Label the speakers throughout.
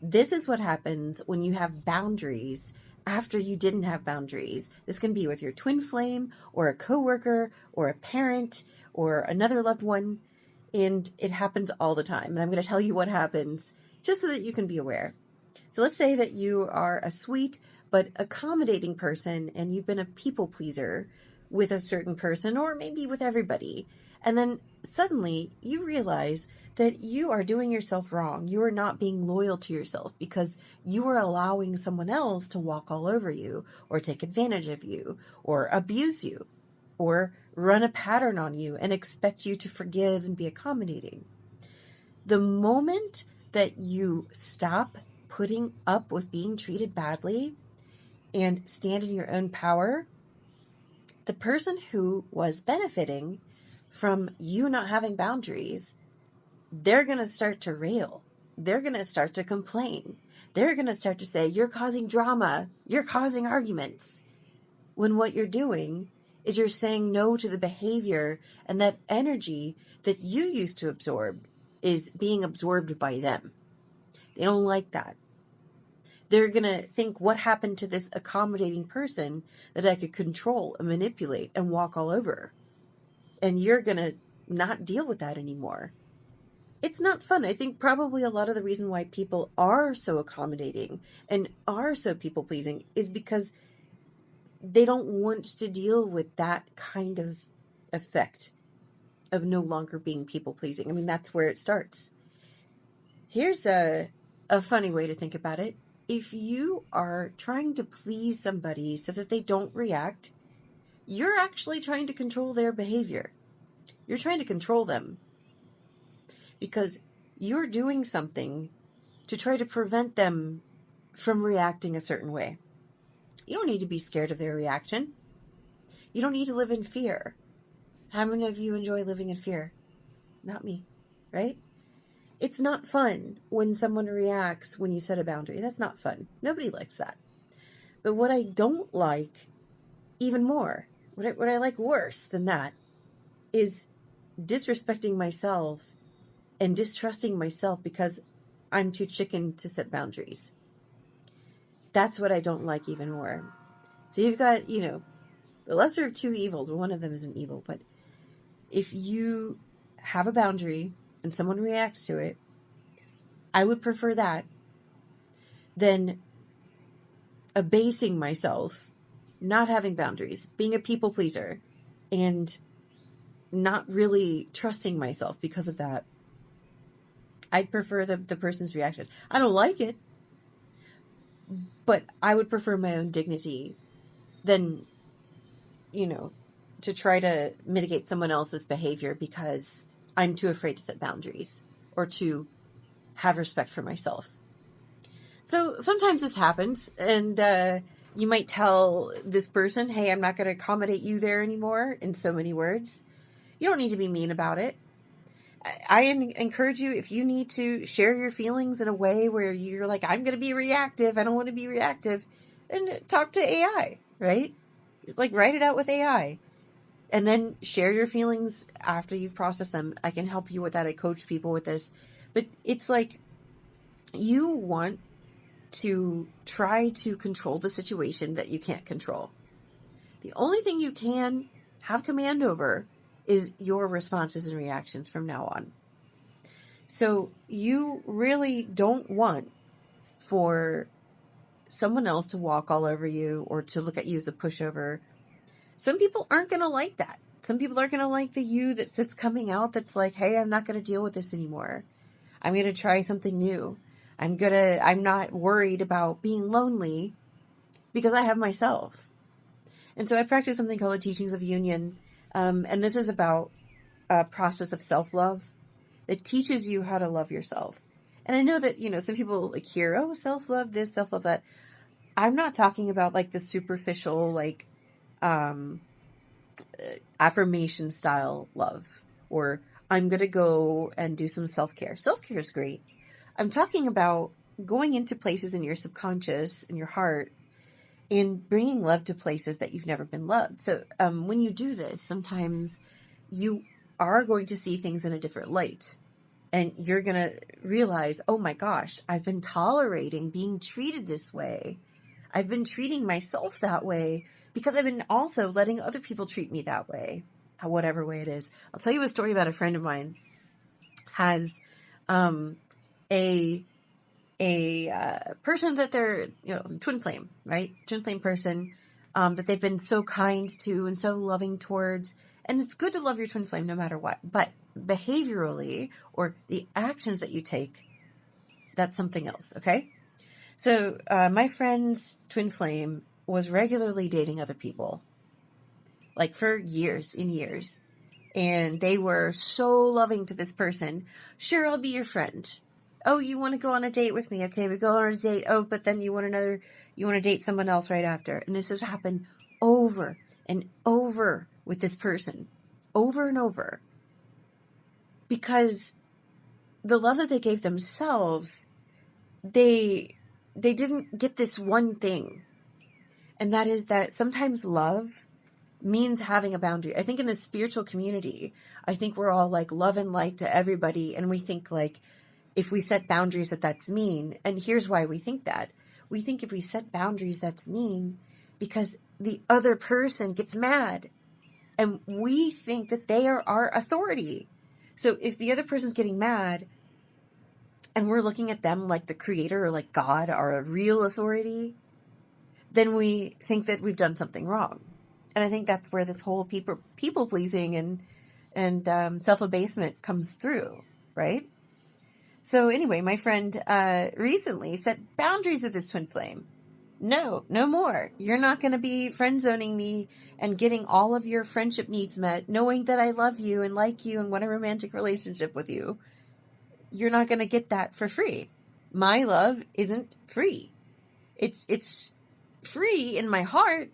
Speaker 1: This is what happens when you have boundaries after you didn't have boundaries. This can be with your twin flame or a coworker or a parent or another loved one. And it happens all the time. And I'm going to tell you what happens just so that you can be aware. So let's say that you are a sweet but accommodating person and you've been a people pleaser with a certain person or maybe with everybody. And then suddenly you realize that you are doing yourself wrong. You are not being loyal to yourself because you are allowing someone else to walk all over you or take advantage of you or abuse you or run a pattern on you and expect you to forgive and be accommodating. The moment that you stop putting up with being treated badly and stand in your own power, the person who was benefiting from you not having boundaries, they're going to start to rail. They're going to start to complain. They're going to start to say, you're causing drama. You're causing arguments. When what you're doing is you're saying no to the behavior, and that energy that you used to absorb is being absorbed by them. They don't like that. They're going to think, what happened to this accommodating person that I could control and manipulate and walk all over? And you're going to not deal with that anymore. It's not fun. I think probably a lot of the reason why people are so accommodating and are so people-pleasing is because they don't want to deal with that kind of effect of no longer being people-pleasing. I mean, that's where it starts. Here's a funny way to think about it. If you are trying to please somebody so that they don't react, you're actually trying to control their behavior. You're trying to control them because you're doing something to try to prevent them from reacting a certain way. You don't need to be scared of their reaction. You don't need to live in fear. How many of you enjoy living in fear? Not me, right? It's not fun when someone reacts when you set a boundary. That's not fun. Nobody likes that. But what I don't like even more, what I like worse than that, is disrespecting myself and distrusting myself because I'm too chicken to set boundaries. That's what I don't like even more. So you've got, the lesser of two evils. Well, one of them isn't evil, but if you have a boundary and someone reacts to it, I would prefer that than abasing myself, not having boundaries, being a people pleaser, and not really trusting myself because of that. I'd prefer the person's reaction. I don't like it, but I would prefer my own dignity than, to try to mitigate someone else's behavior because I'm too afraid to set boundaries or to have respect for myself. So sometimes this happens, and you might tell this person, hey, I'm not going to accommodate you there anymore, in so many words. You don't need to be mean about it. I encourage you, if you need to share your feelings in a way where you're like, I'm going to be reactive, I don't want to be reactive, then talk to AI, right? Like, write it out with AI. And then share your feelings after you've processed them. I can help you with that. I coach people with this. But it's like, you want to try to control the situation that you can't control. The only thing you can have command over is your responses and reactions from now on. So you really don't want for someone else to walk all over you or to look at you as a pushover. Some people aren't going to like that. Some people aren't going to like the you that's coming out that's like, hey, I'm not going to deal with this anymore. I'm going to try something new. I'm not worried about being lonely because I have myself. And so I practice something called the teachings of union. And this is about a process of self-love that teaches you how to love yourself. And I know that, some people like hear, oh, self-love this, self-love that. I'm not talking about like the superficial, like, affirmation style love, or I'm going to go and do some self-care. Self-care is great. I'm talking about going into places in your subconscious, in your heart, and bringing love to places that you've never been loved. So when you do this, sometimes you are going to see things in a different light. And you're going to realize, oh my gosh, I've been tolerating being treated this way. I've been treating myself that way because I've been also letting other people treat me that way, whatever way it is. I'll tell you a story about a friend of mine has a person that they're, twin flame, right? Twin flame person that they've been so kind to and so loving towards. And it's good to love your twin flame no matter what. But behaviorally, or the actions that you take, that's something else, okay? So my friend's twin flame was regularly dating other people, like for years and years. And they were so loving to this person. Sure, I'll be your friend. Oh, you want to go on a date with me? Okay, we go on a date. Oh, but then you want to date someone else right after. And this would happen over and over with this person, over and over. Because the love that they gave themselves, they didn't get this one thing. And that is that sometimes love means having a boundary. I think in the spiritual community, I think we're all like love and light to everybody. And we think like, if we set boundaries, that's mean. And here's why we think that. We think if we set boundaries, that's mean because the other person gets mad. And we think that they are our authority. So if the other person's getting mad and we're looking at them like the creator or like God are a real authority, then we think that we've done something wrong. And I think that's where this whole people pleasing and self-abasement comes through, right? So anyway, my friend recently set boundaries with his twin flame. No more. You're not going to be friend zoning me and getting all of your friendship needs met, knowing that I love you and like you and want a romantic relationship with you. You're not going to get that for free. My love isn't free. It's free in my heart,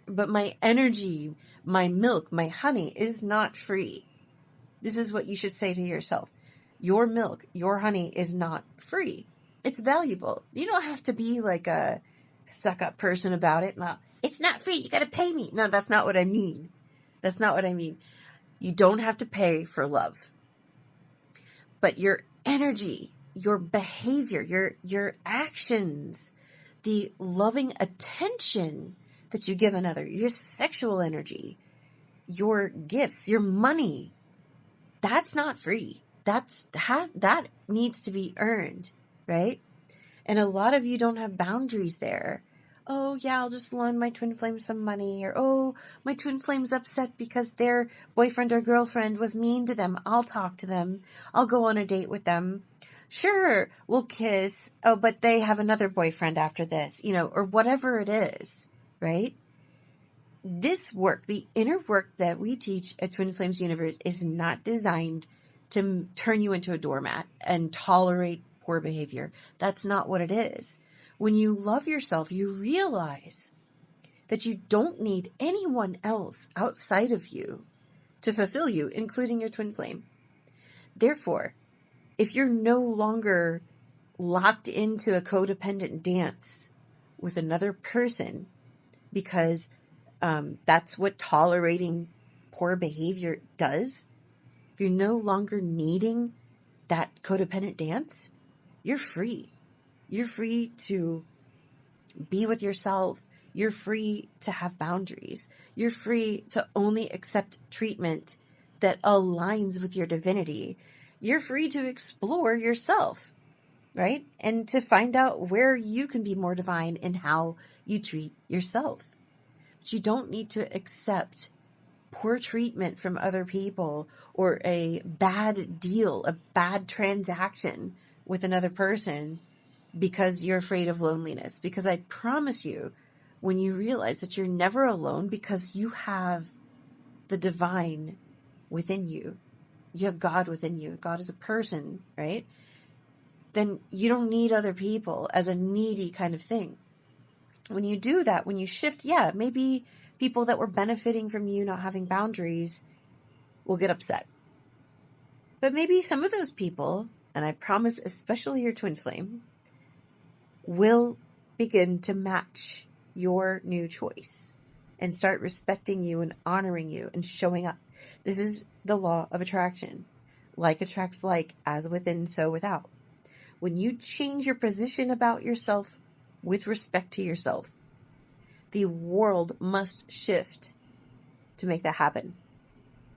Speaker 1: but my energy, my milk, my honey is not free. This is what you should say to yourself. Your milk, your honey is not free. It's valuable. You don't have to be like a suck-up person about it. Well, it's not free. You got to pay me. No, that's not what I mean. That's not what I mean. You don't have to pay for love. But your energy, your behavior, your actions, the loving attention that you give another, your sexual energy, your gifts, your money, that's not free. That needs to be earned, right? And a lot of you don't have boundaries there. Oh yeah, I'll just loan my twin flame some money. Or, oh, my twin flame's upset because their boyfriend or girlfriend was mean to them. I'll talk to them. I'll go on a date with them. Sure, we'll kiss. Oh, but they have another boyfriend after this, or whatever it is, right? This work, the inner work that we teach at Twin Flames Universe, is not designed to turn you into a doormat and tolerate poor behavior. That's not what it is. When you love yourself, you realize that you don't need anyone else outside of you to fulfill you, including your twin flame. Therefore, if you're no longer locked into a codependent dance with another person because that's what tolerating poor behavior does, if you're no longer needing that codependent dance, you're free. You're free to be with yourself. You're free to have boundaries. You're free to only accept treatment that aligns with your divinity. You're free to explore yourself, right? And to find out where you can be more divine in how you treat yourself. But you don't need to accept poor treatment from other people or a bad deal, a bad transaction with another person because you're afraid of loneliness. Because I promise you, when you realize that you're never alone because you have the divine within you, you have God within you, God is a person, right? Then you don't need other people as a needy kind of thing. When you do that, when you shift, yeah, maybe people that were benefiting from you not having boundaries will get upset. But maybe some of those people, and I promise especially your twin flame, will begin to match your new choice and start respecting you and honoring you and showing up. This is the law of attraction. Like attracts like, as within, so without. When you change your position about yourself with respect to yourself, the world must shift to make that happen.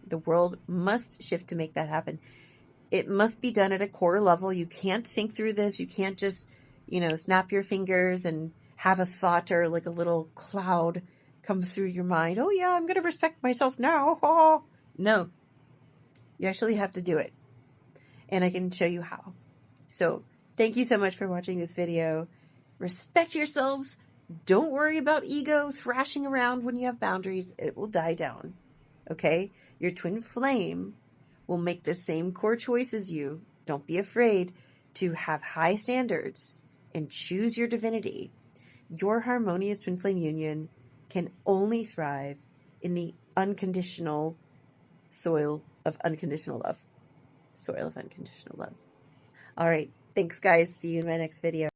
Speaker 1: The world must shift to make that happen. It must be done at a core level. You can't think through this. You can't just, snap your fingers and have a thought or like a little cloud come through your mind. Oh yeah, I'm going to respect myself now. Oh. No, you actually have to do it. And I can show you how. So thank you so much for watching this video. Respect yourselves. Don't worry about ego thrashing around when you have boundaries. It will die down. Okay? Your twin flame will make the same core choice as you. Don't be afraid to have high standards and choose your divinity. Your harmonious twin flame union can only thrive in the unconditional soil of unconditional love. Soil of unconditional love. All right. Thanks, guys. See you in my next video.